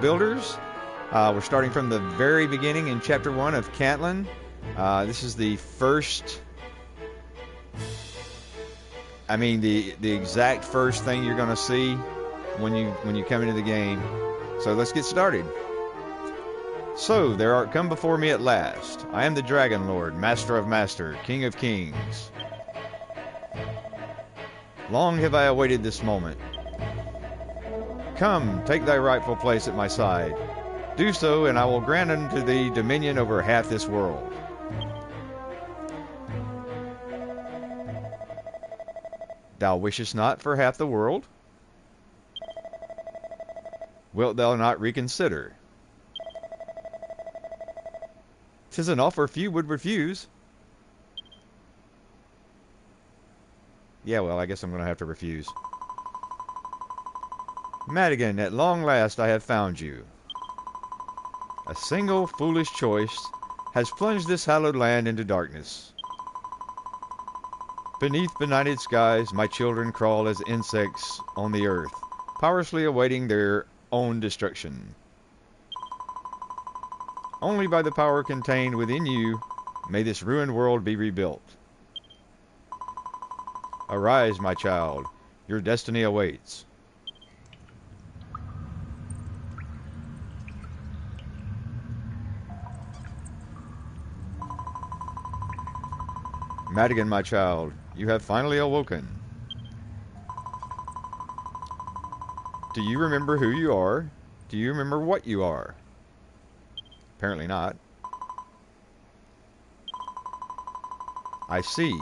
builders. We're starting from the very beginning in Chapter 1 of Cantlin. This is the first... the exact first thing you're going to see when you come into the game. So let's get started. So, thou art come before me at last. I am the Dragon Lord, Master of Master, King of Kings. Long have I awaited this moment. Come, take thy rightful place at my side. Do so, and I will grant unto thee dominion over half this world. Thou wishest not for half the world? Wilt thou not reconsider? 'Tis an offer few would refuse. Yeah, well, I guess I'm going to have to refuse. Maddagan, at long last I have found you. A single foolish choice has plunged this hallowed land into darkness. Beneath benighted skies, my children crawl as insects on the earth, powerlessly awaiting their own destruction. Only by the power contained within you may this ruined world be rebuilt. Arise, my child. Your destiny awaits. Maddagan, my child, you have finally awoken. Do you remember who you are? Do you remember what you are? Apparently not. I see.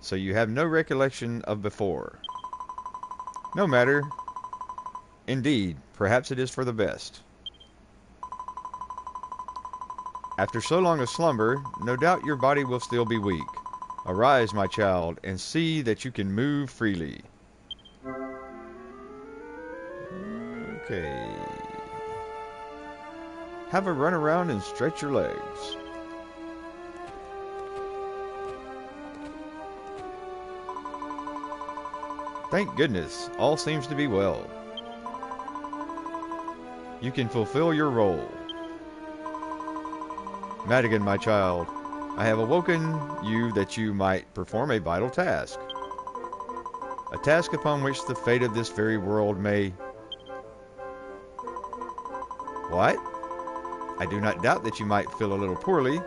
So you have no recollection of before. No matter. Indeed, perhaps it is for the best. After so long a slumber, no doubt your body will still be weak. Arise, my child, and see that you can move freely. Okay. Have a run around and stretch your legs. Thank goodness, all seems to be well. You can fulfill your role. Maddagan, my child, I have awoken you that you might perform a vital task. A task upon which the fate of this very world may... What? I do not doubt that you might feel a little poorly,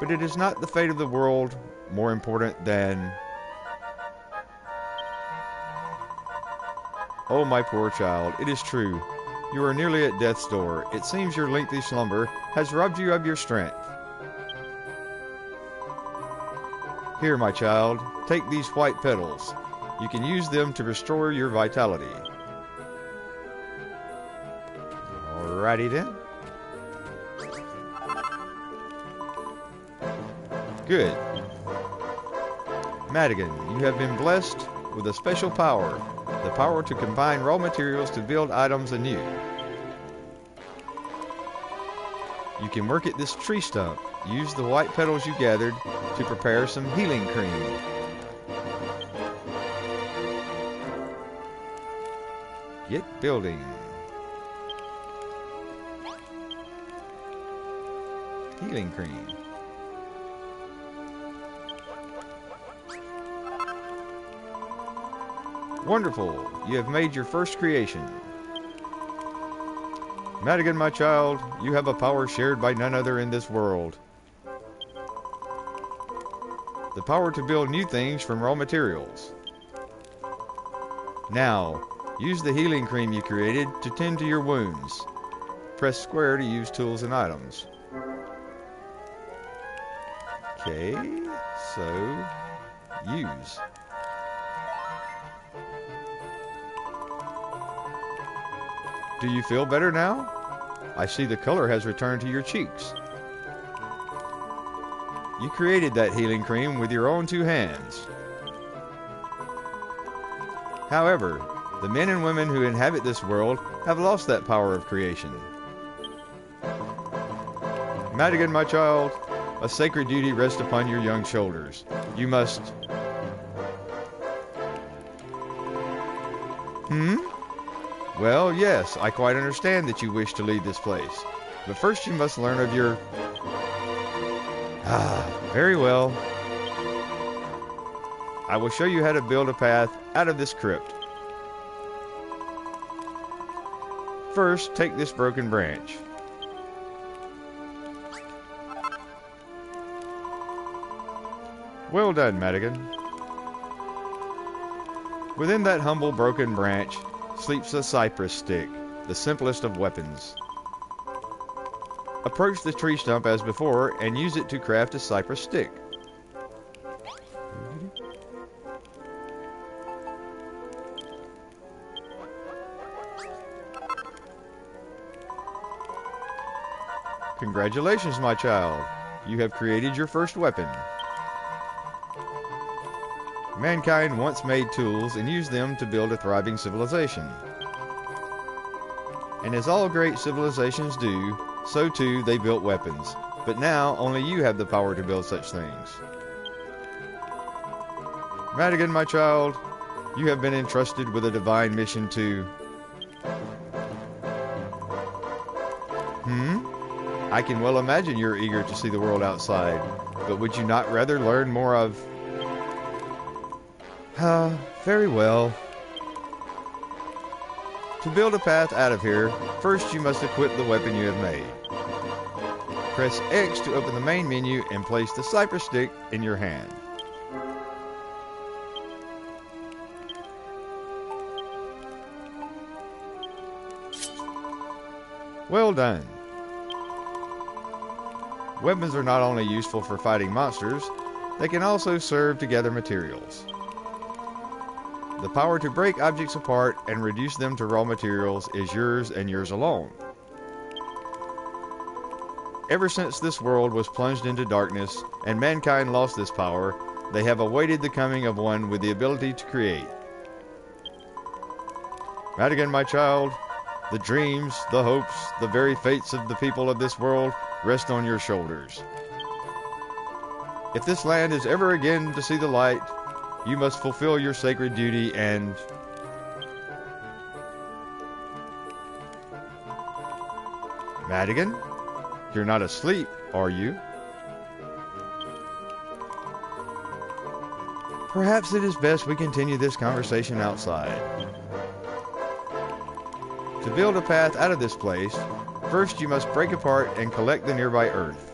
but it is not the fate of the world more important than... Oh, my poor child, it is true. You are nearly at death's door. It seems your lengthy slumber has robbed you of your strength. Here, my child, take these white petals. You can use them to restore your vitality. Alrighty then. Good. Maddagan, you have been blessed with a special power. The power to combine raw materials to build items anew. You can work at this tree stump. Use the white petals you gathered to prepare some healing cream. Get building. Healing cream. Wonderful! You have made your first creation. Maddagan, my child, you have a power shared by none other in this world. The power to build new things from raw materials. Now, use the healing cream you created to tend to your wounds. Press square to use tools and items. Okay, so use. Do you feel better now? I see the color has returned to your cheeks. You created that healing cream with your own two hands. However, the men and women who inhabit this world have lost that power of creation. Maddagan, my child, a sacred duty rests upon your young shoulders. You must... Well, yes, I quite understand that you wish to leave this place. But first you must learn of your... very well. I will show you how to build a path out of this crypt. First, take this broken branch. Well done, Maddagan. Within that humble broken branch sleeps a cypress stick, the simplest of weapons. Approach the tree stump as before and use it to craft a cypress stick. Congratulations, my child. You have created your first weapon. Mankind once made tools and used them to build a thriving civilization. And as all great civilizations do, so too they built weapons. But now only you have the power to build such things. Maddagan, my child, you have been entrusted with a divine mission to... I can well imagine you're eager to see the world outside, but would you not rather learn more of... very well. To build a path out of here, first you must equip the weapon you have made. Press X to open the main menu and place the cypress stick in your hand. Well done. Weapons are not only useful for fighting monsters, they can also serve to gather materials. The power to break objects apart and reduce them to raw materials is yours and yours alone. Ever since this world was plunged into darkness and mankind lost this power, they have awaited the coming of one with the ability to create. Maddagan, my child, the dreams, the hopes, the very fates of the people of this world rest on your shoulders. If this land is ever again to see the light, you must fulfill your sacred duty and... Maddagan, you're not asleep, are you? Perhaps it is best we continue this conversation outside. To build a path out of this place, first you must break apart and collect the nearby earth.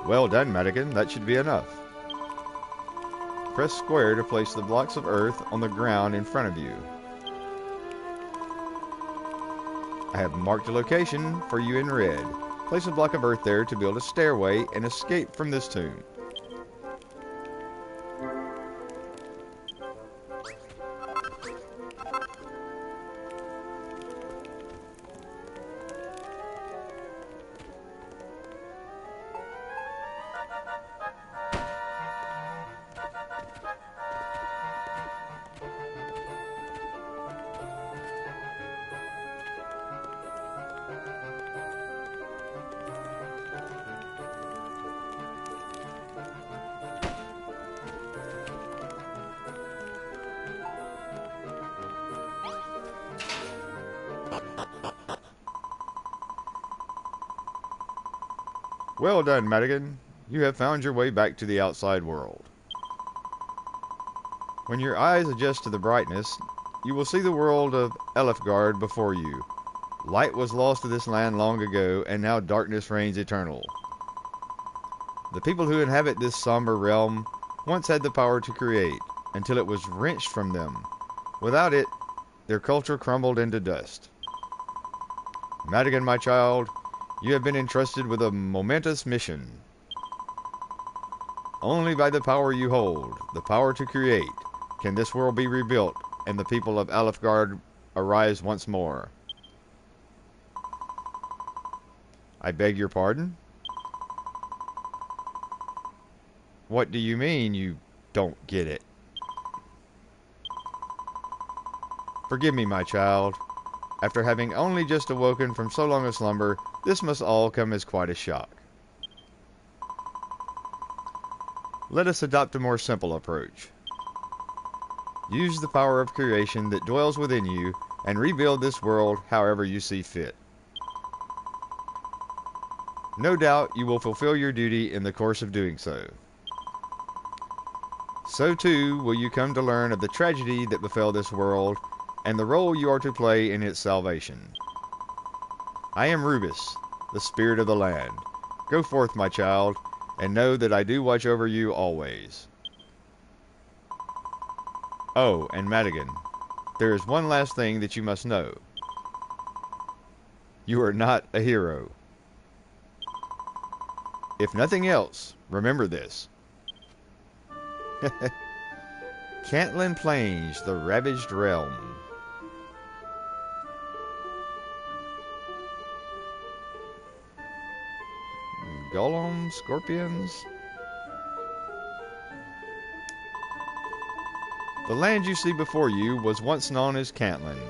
Well done, Maddagan. That should be enough. Press square to place the blocks of earth on the ground in front of you. I have marked a location for you in red. Place a block of earth there to build a stairway and escape from this tomb. Well done, Maddagan. You have found your way back to the outside world. When your eyes adjust to the brightness, you will see the world of Elfgard before you. Light was lost to this land long ago, and now darkness reigns eternal. The people who inhabit this somber realm once had the power to create, until it was wrenched from them. Without it, their culture crumbled into dust. Maddagan, my child, you have been entrusted with a momentous mission. Only by the power you hold, the power to create, can this world be rebuilt and the people of Elfgard arise once more. I beg your pardon? What do you mean, you don't get it. Forgive me, my child. After having only just awoken from so long a slumber, this must all come as quite a shock. Let us adopt a more simple approach. Use the power of creation that dwells within you and rebuild this world however you see fit. No doubt you will fulfill your duty in the course of doing so. So too will you come to learn of the tragedy that befell this world and the role you are to play in its salvation. I am Rubus, the spirit of the land. Go forth, my child, and know that I do watch over you always. Oh, and Maddagan, there is one last thing that you must know. You are not a hero. If nothing else, remember this. Cantlin Plains, the ravaged realm. Golem, scorpions. The land you see before you was once known as Cantlin.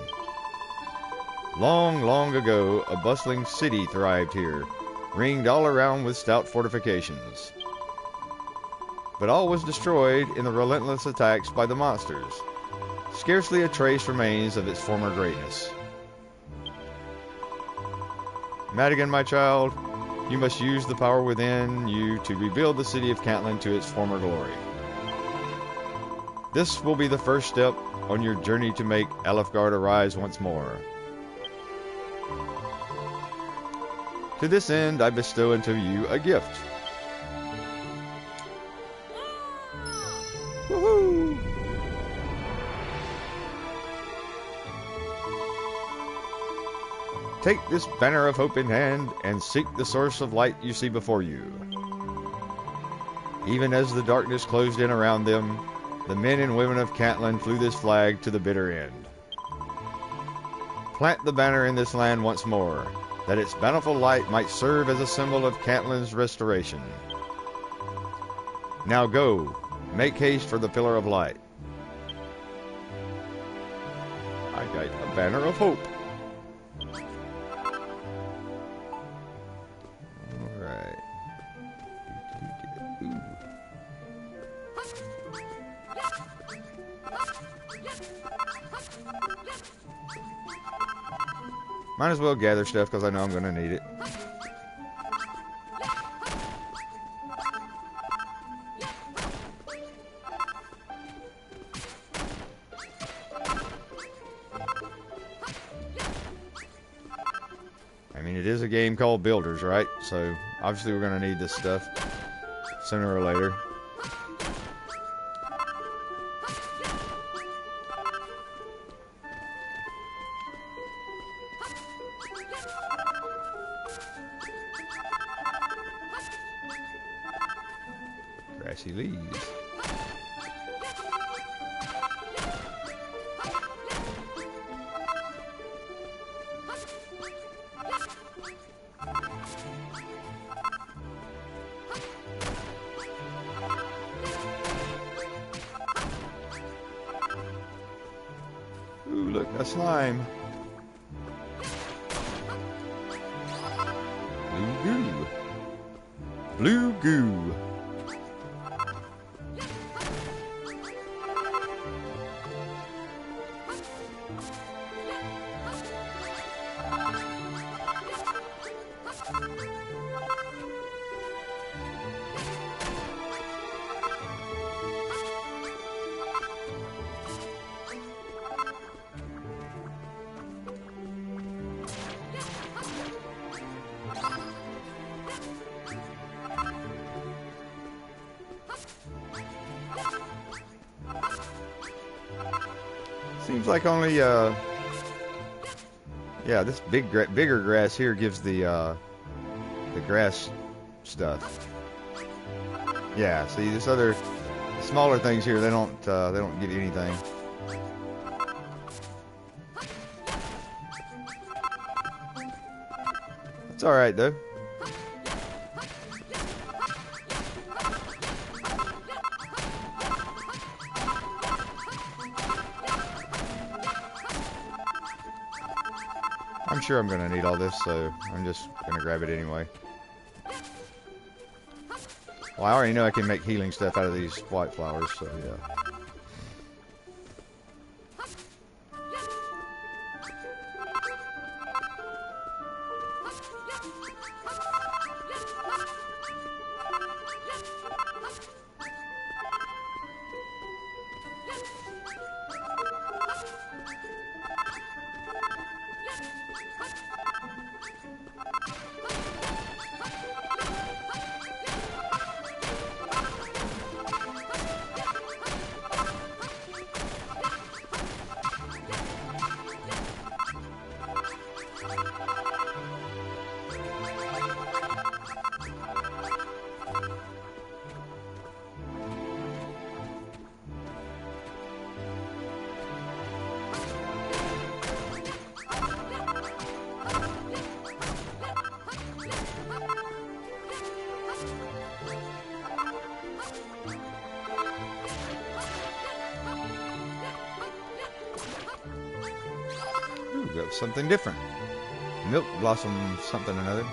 Long, long ago, a bustling city thrived here, ringed all around with stout fortifications. But all was destroyed in the relentless attacks by the monsters. Scarcely a trace remains of its former greatness. Maddagan, my child, you must use the power within you to rebuild the city of Cantlin to its former glory. This will be the first step on your journey to make Alefgard arise once more. To this end, I bestow unto you a gift. Woohoo! Take this banner of hope in hand and seek the source of light you see before you. Even as the darkness closed in around them, the men and women of Cantlin flew this flag to the bitter end. Plant the banner in this land once more, that its bountiful light might serve as a symbol of Cantlin's restoration. Now go, make haste for the pillar of light. I got a banner of hope. Alright. Might as well gather stuff because I know I'm going to need it. I mean, it is a game called Builders, right? So, obviously we're going to need this stuff sooner or later. Grassy leaves. Ooh, look, a slime. Blue goo. Blue goo. Seems like only, yeah, this bigger grass here gives the grass stuff. Yeah, see, this other smaller things here, they don't give you anything. It's all right though. I'm sure I'm going to need all this, so I'm just going to grab it anyway. Well, I already know I can make healing stuff out of these white flowers, so yeah. Got something different. Milk blossom something or another.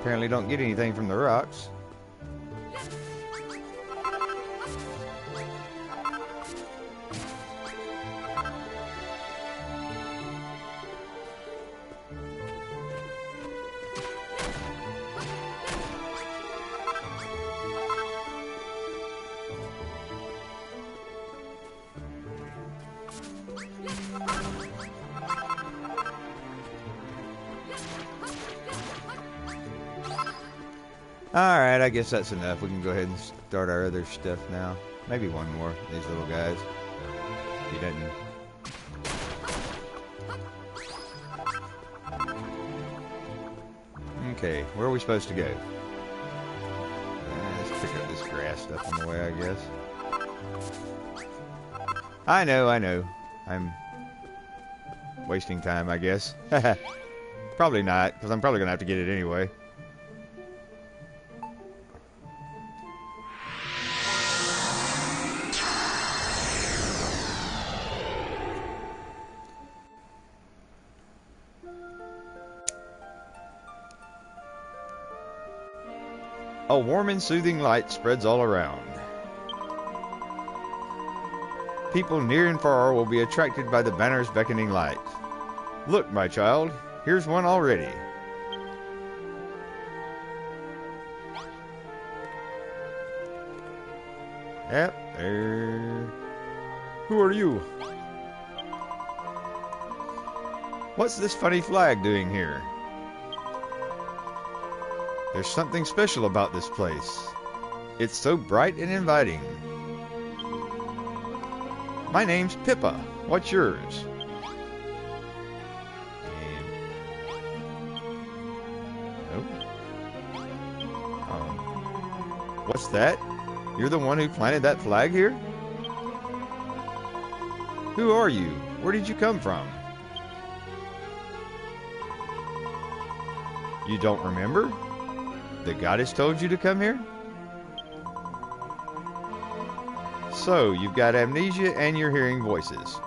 Apparently don't get anything from the rocks. Alright, I guess that's enough. We can go ahead and start our other stuff now. Maybe one more, these little guys. He doesn't. Okay, where are we supposed to go? Let's pick up this grass stuff on the way, I guess. I know. I'm wasting time, I guess. Probably not, because I'm probably going to have to get it anyway. A warm and soothing light spreads all around. People near and far will be attracted by the banner's beckoning light. Look, my child, here's one already. Yep, there. Who are you? What's this funny flag doing here? There's something special about this place. It's so bright and inviting. My name's Pippa. What's yours? Nope. Oh. What's that? You're the one who planted that flag here? Who are you? Where did you come from? You don't remember? The goddess told you to come here? So, you've got amnesia and you're hearing voices.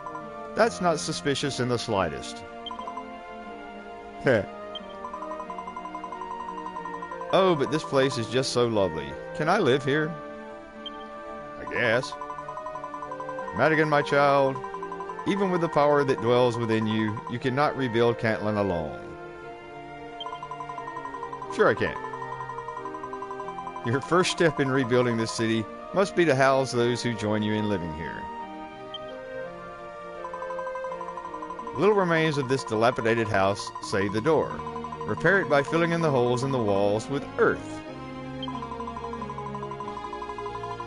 That's not suspicious in the slightest. Heh. Oh, but this place is just so lovely. Can I live here? I guess. Maddagan, my child, even with the power that dwells within you, you cannot rebuild Cantlin alone. Sure I can. Your first step in rebuilding this city must be to house those who join you in living here. Little remains of this dilapidated house save the door. Repair it by filling in the holes in the walls with earth.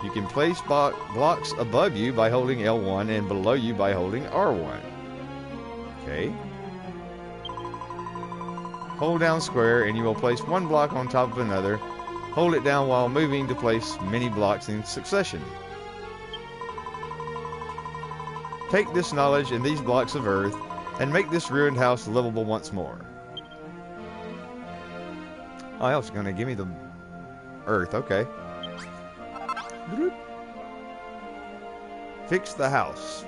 You can place blocks above you by holding L1 and below you by holding R1. Okay. Hold down square and you will place one block on top of another. Hold it down while moving to place many blocks in succession. Take this knowledge and these blocks of earth and make this ruined house livable once more. Oh, else going to give me the earth. Okay. Fix the house.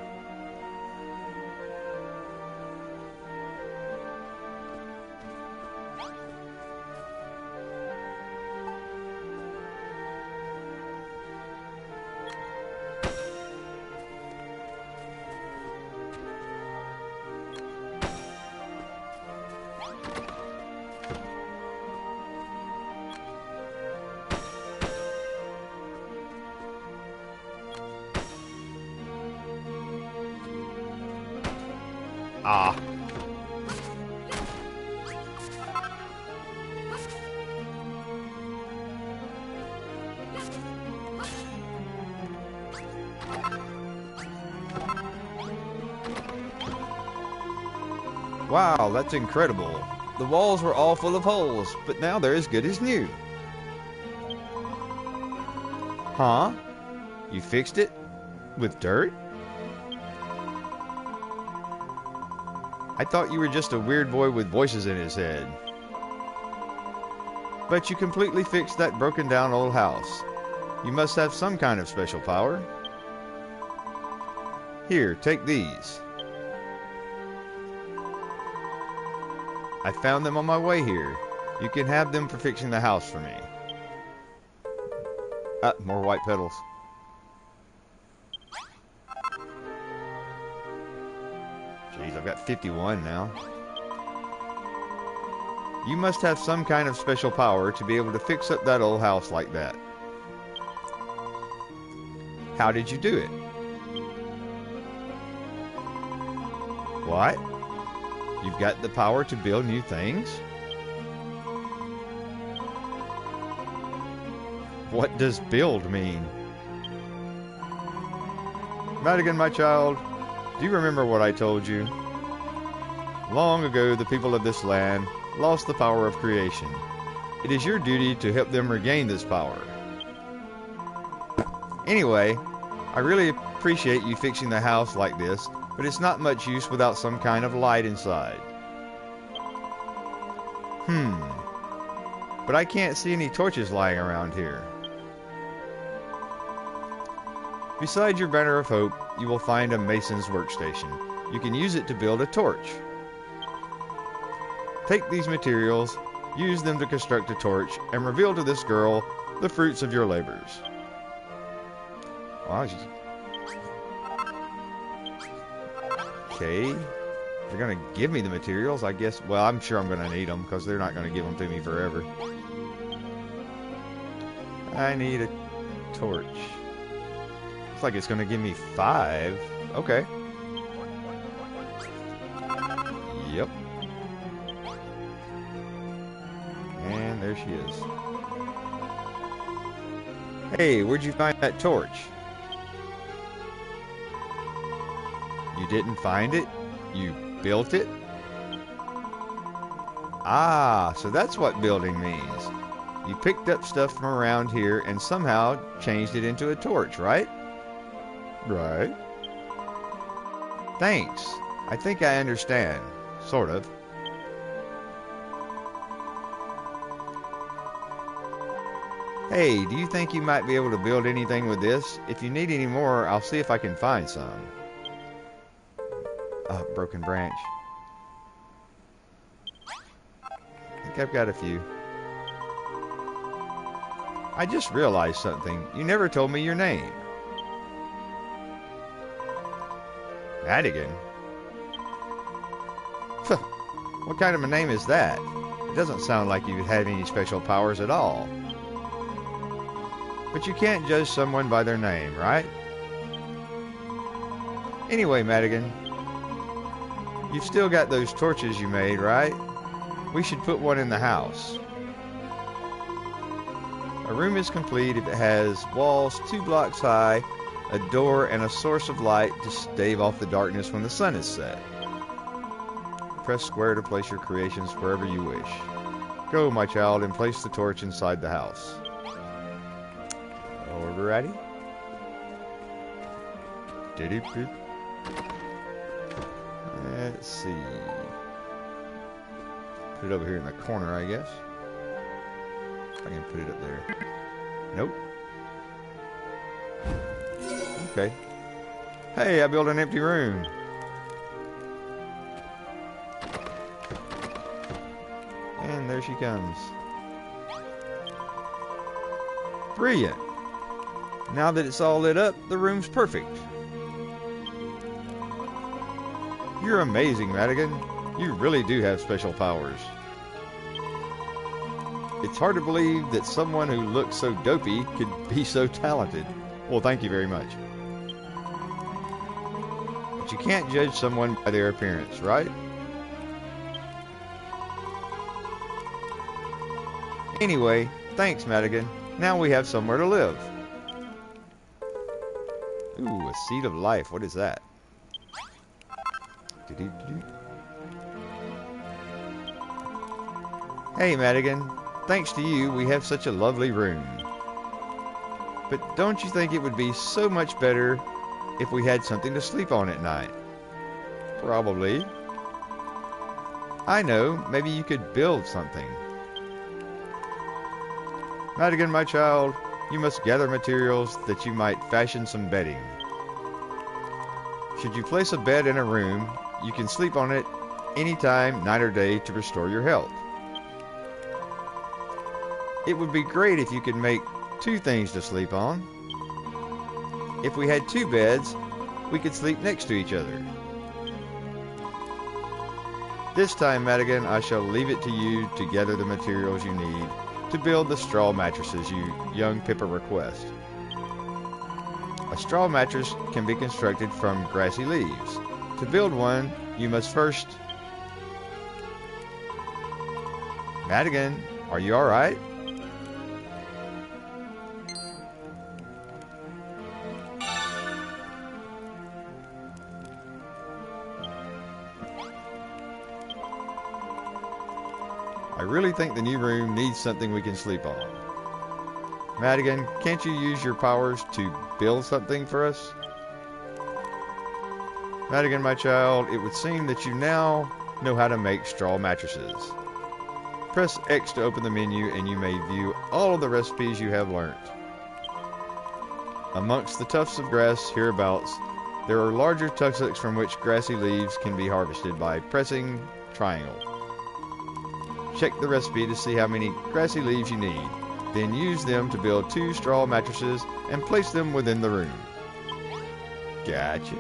Ah. Wow, that's incredible. The walls were all full of holes, but now they're as good as new. Huh? You fixed it? With dirt? I thought you were just a weird boy with voices in his head. But you completely fixed that broken down old house. You must have some kind of special power. Here, take these. I found them on my way here. You can have them for fixing the house for me. Ah, more white petals. Jeez, I've got 51 now. You must have some kind of special power to be able to fix up that old house like that. How did you do it? What? You've got the power to build new things? What does build mean? Maddagan, my child, do you remember what I told you? Long ago, the people of this land lost the power of creation. It is your duty to help them regain this power. Anyway, I really appreciate you fixing the house like this, but it's not much use without some kind of light inside. But I can't see any torches lying around here. Beside your banner of hope, you will find a mason's workstation. You can use it to build a torch. Take these materials, use them to construct a torch, and reveal to this girl the fruits of your labors. Wow, okay, they're going to give me the materials, I guess. Well, I'm sure I'm going to need them, because they're not going to give them to me forever. I need a torch. Looks like it's going to give me 5. Okay. Yep. And there she is. Hey, where'd you find that torch? You didn't find it? You built it? Ah, so that's what building means. You picked up stuff from around here and somehow changed it into a torch, right? Right. Thanks. I think I understand. Sort of. Hey, do you think you might be able to build anything with this? If you need any more, I'll see if I can find some. Broken branch. I think I've got a few. I just realized something. You never told me your name. Maddagan? What kind of a name is that? It doesn't sound like you had any special powers at all. But you can't judge someone by their name, right? Anyway, Maddagan, you've still got those torches you made, right? We should put one in the house. A room is complete if it has walls 2 blocks high, a door, and a source of light to stave off the darkness when the sun is set. Press square to place your creations wherever you wish. Go, my child, and place the torch inside the house. Alrighty. Let's see. Put it over here in the corner, I guess. If I can put it up there. Nope. Okay. Hey, I built an empty room. And there she comes. Brilliant. Now that it's all lit up, the room's perfect. You're amazing, Maddagan. You really do have special powers. It's hard to believe that someone who looks so dopey could be so talented. Well, thank you very much. But you can't judge someone by their appearance, right? Anyway, thanks, Maddagan. Now we have somewhere to live. Ooh, a seed of life. What is that? Hey, Maddagan. Thanks to you, we have such a lovely room. But don't you think it would be so much better if we had something to sleep on at night? Probably. I know, maybe you could build something. Maddagan, my child, you must gather materials that you might fashion some bedding. Should you place a bed in a room, you can sleep on it anytime, night or day, to restore your health. It would be great if you could make 2 things to sleep on. If we had 2 beds, we could sleep next to each other. This time, Maddagan, I shall leave it to you to gather the materials you need to build the straw mattresses you young Pippa request. A straw mattress can be constructed from grassy leaves. To build one, you must first... Maddagan, are you alright? I really think the new room needs something we can sleep on. Maddagan, can't you use your powers to build something for us? Maddagan, my child, it would seem that you now know how to make straw mattresses. Press X to open the menu and you may view all of the recipes you have learnt. Amongst the tufts of grass hereabouts, there are larger tussocks from which grassy leaves can be harvested by pressing triangle. Check the recipe to see how many grassy leaves you need. Then use them to build 2 straw mattresses and place them within the room. Gotcha.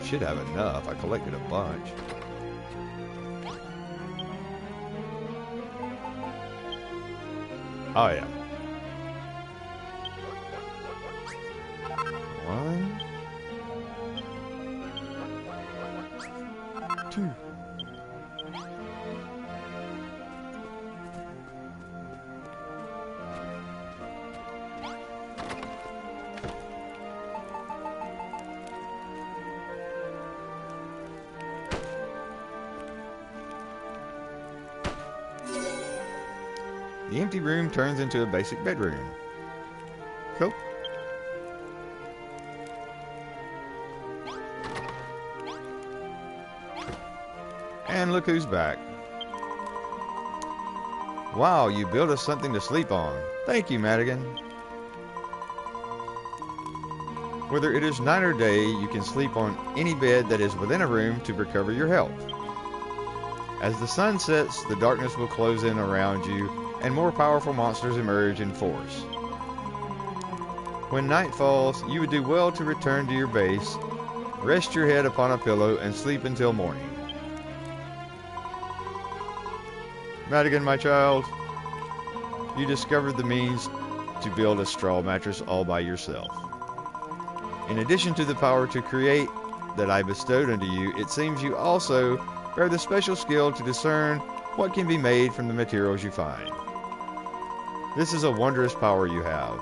Should have enough. I collected a bunch. Oh yeah. 1, 2. The empty room turns into a basic bedroom. Cool. And look who's back. Wow, you built us something to sleep on. Thank you, Maddagan. Whether it is night or day, you can sleep on any bed that is within a room to recover your health. As the sun sets, the darkness will close in around you, and more powerful monsters emerge in force. When night falls, you would do well to return to your base, rest your head upon a pillow, and sleep until morning. Maddagan, my child, you discovered the means to build a straw mattress all by yourself. In addition to the power to create that I bestowed unto you, it seems you also bear the special skill to discern what can be made from the materials you find. This is a wondrous power you have.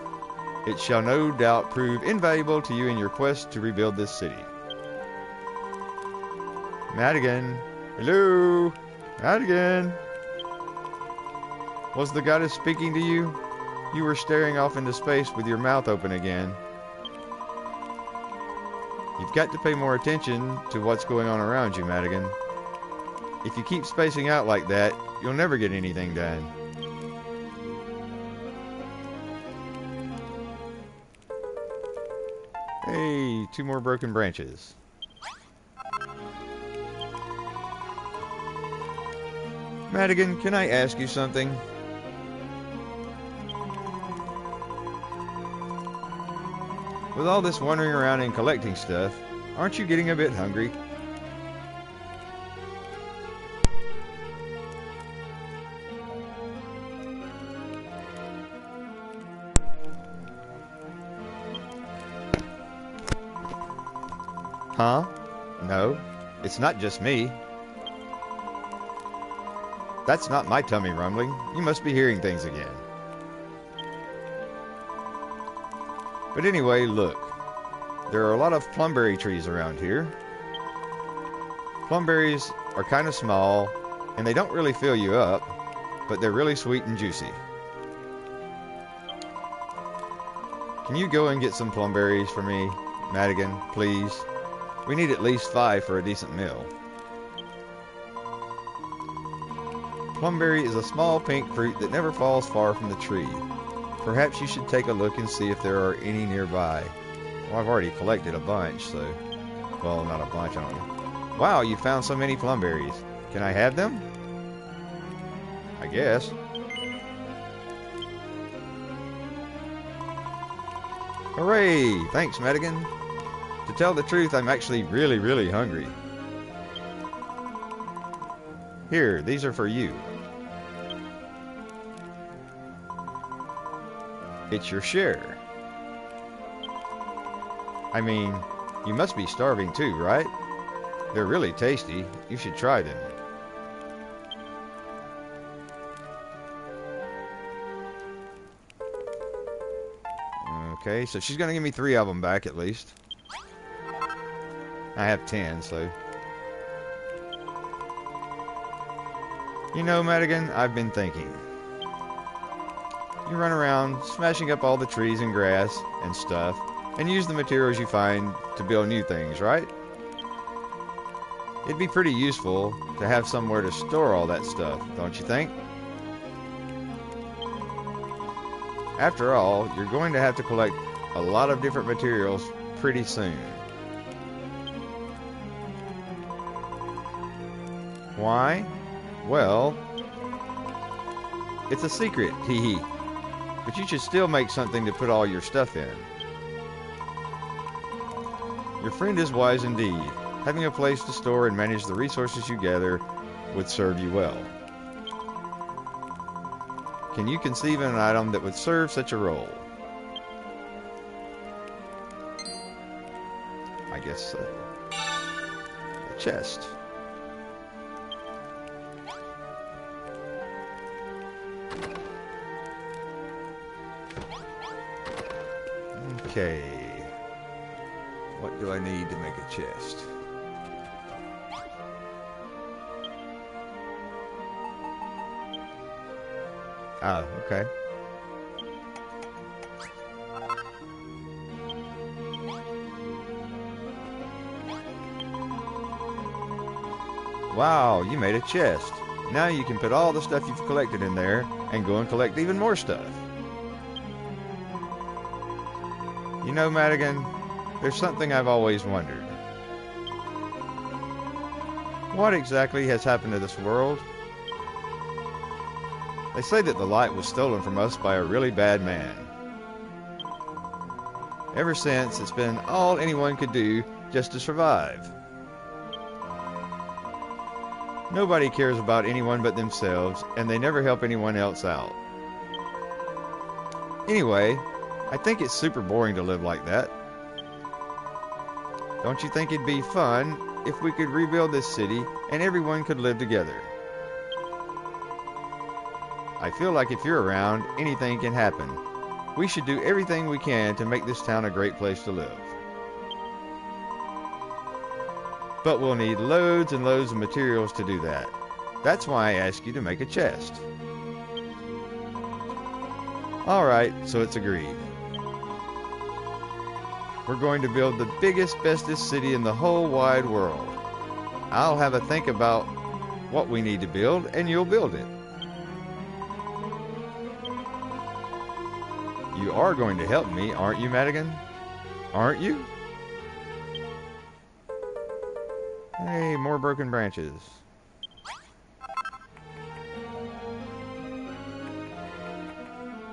It shall no doubt prove invaluable to you in your quest to rebuild this city. Maddagan. Hello? Maddagan. Was the goddess speaking to you? You were staring off into space with your mouth open again. You've got to pay more attention to what's going on around you, Maddagan. If you keep spacing out like that, you'll never get anything done. Hey, 2 more broken branches. Maddagan, can I ask you something? With all this wandering around and collecting stuff, aren't you getting a bit hungry? Huh? No, it's not just me. That's not my tummy rumbling. You must be hearing things again. But anyway, look. There are a lot of plumberry trees around here. Plumberries are kind of small, and they don't really fill you up, but they're really sweet and juicy. Can you go and get some plumberries for me, Maddagan, please? We need at least 5 for a decent meal. Plumberry is a small pink fruit that never falls far from the tree. Perhaps you should take a look and see if there are any nearby. Well, I've already collected a bunch, so... Well, not a bunch, I don't know. Wow, you found so many plumberries. Can I have them? I guess. Hooray! Thanks, Maddagan. To tell the truth, I'm actually really hungry. Here, these are for you. It's your share. I mean, you must be starving too, right? They're really tasty. You should try them. Okay, so she's gonna give me 3 of them back at least. I have 10, so... You know, Maddagan, I've been thinking. You run around smashing up all the trees and grass and stuff, and use the materials you find to build new things, right? It'd be pretty useful to have somewhere to store all that stuff, don't you think? After all, you're going to have to collect a lot of different materials pretty soon. Why? Well, it's a secret, hee hee. But you should still make something to put all your stuff in. Your friend is wise indeed. Having a place to store and manage the resources you gather would serve you well. Can you conceive of an item that would serve such a role? I guess so. A chest. Okay. What do I need to make a chest? Oh, okay. Wow, you made a chest. Now you can put all the stuff you've collected in there and go and collect even more stuff. You know, Maddagan, there's something I've always wondered. What exactly has happened to this world? They say that the light was stolen from us by a really bad man. Ever since, it's been all anyone could do just to survive. Nobody cares about anyone but themselves, and they never help anyone else out. Anyway, I think it's super boring to live like that. Don't you think it'd be fun if we could rebuild this city and everyone could live together? I feel like if you're around, anything can happen. We should do everything we can to make this town a great place to live. But we'll need loads and loads of materials to do that. That's why I asked you to make a chest. Alright, so it's agreed. We're going to build the biggest, bestest city in the whole wide world. I'll have a think about what we need to build, and you'll build it. You are going to help me, aren't you, Maddagan? Aren't you? Hey, more broken branches.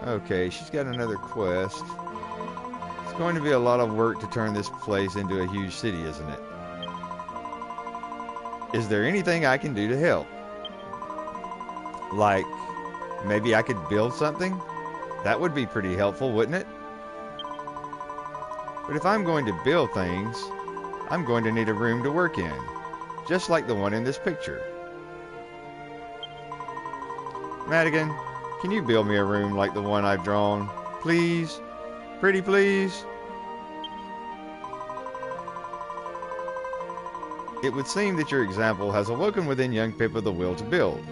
Okay, she's got another quest. It's going to be a lot of work to turn this place into a huge city, isn't it? Is there anything I can do to help? Like, maybe I could build something? That would be pretty helpful, wouldn't it? But if I'm going to build things, I'm going to need a room to work in, just like the one in this picture. Maddagan, can you build me a room like the one I've drawn? Please? Pretty please? It would seem that your example has awoken within young Pippa the will to build.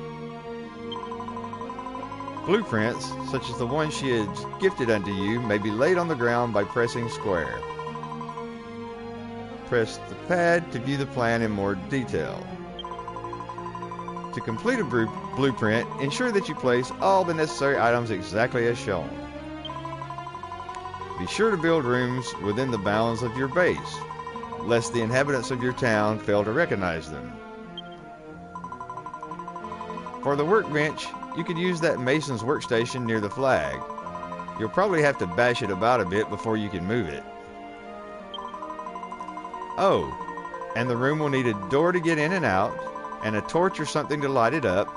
Blueprints, such as the one she has gifted unto you, may be laid on the ground by pressing square. Press the pad to view the plan in more detail. To complete a blueprint, ensure that you place all the necessary items exactly as shown. Be sure to build rooms within the bounds of your base, lest the inhabitants of your town fail to recognize them. For the workbench, you could use that mason's workstation near the flag. You'll probably have to bash it about a bit before you can move it. Oh, and the room will need a door to get in and out, and a torch or something to light it up,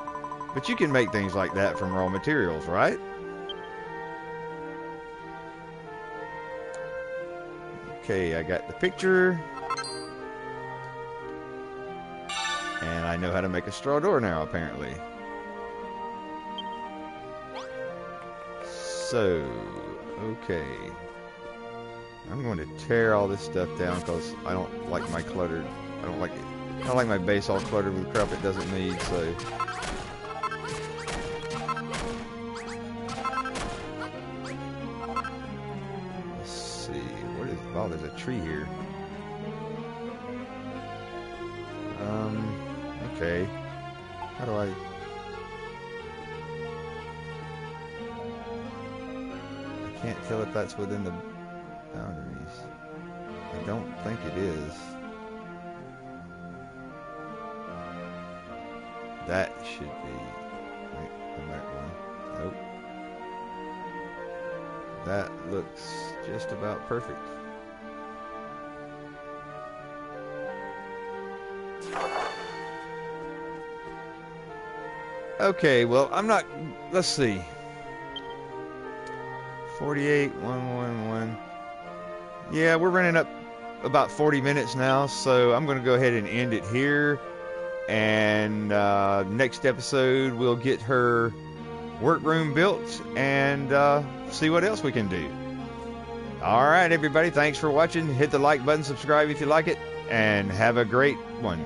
but you can make things like that from raw materials, right? Okay, I got the picture. And I know how to make a straw door now, apparently. So, okay. I'm going to tear all this stuff down because I don't like my cluttered. I don't like my base all cluttered with crap it doesn't need, so. Let's see. What is, oh, there's a tree here. Okay. How do I can't tell if that's within the boundaries. I don't think it is. That should be the right one. Nope. That looks just about perfect. Okay, well, I'm not, let's see. 48, 111. Yeah, we're running up about 40 minutes now, so I'm going to go ahead and end it here. And next episode, we'll get her workroom built and see what else we can do. All right, everybody, thanks for watching. Hit the like button, subscribe if you like it, and have a great one.